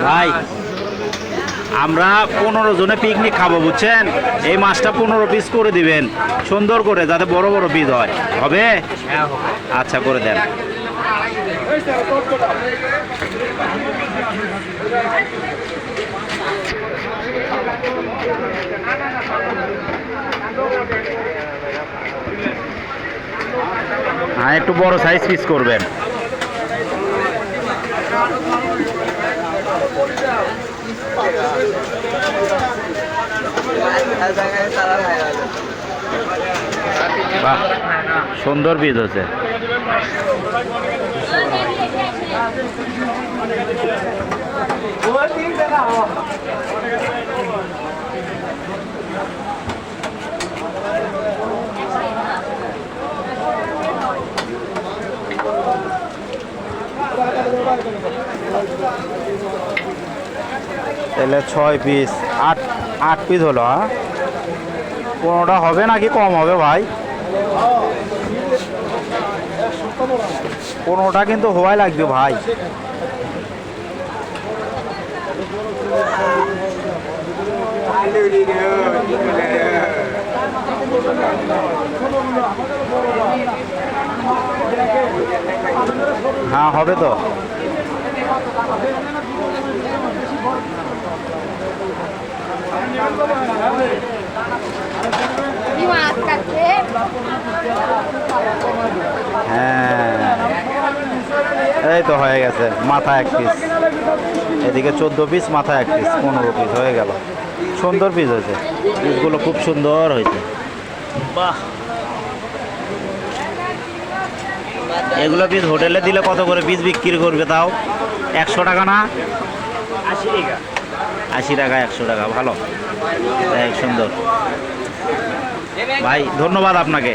ভাই আমরা 15 জনে পিকনিক খাবো বুঝছেন, এই মাছটা 15 পিস করে দিবেন সুন্দর করে, যাতে বড় বড় পিস হয়। হবে? আচ্ছা করে দেন। হ্যাঁ একটু বড় সাইজ পিস করবেন। বাহ সুন্দর পিস হচ্ছে। তাহলে 6 পিস 8 পিস হলো। হ্যাঁ 15টা হবে নাকি কম হবে ভাই? 15টা কিন্তু হওয়াই লাগবে ভাই। হ্যাঁ হবে তো। হ্যাঁ এই তো হয়ে গেছে, মাথা 1 পিস, এদিকে 14 পিস, মাথা 1 পিস, 15 পিস হয়ে গেল। সুন্দর পিস হয়েছে, পিসগুলো খুব সুন্দর হয়েছে। বাহ এগুলো পিস হোটেলে দিলে কত করে পিস বিক্রি করবে তাও? 100 টাকা না? 80 টাকা। 80 টাকা 100 টাকা, ভালো সুন্দর। ভাই ধন্যবাদ আপনাকে।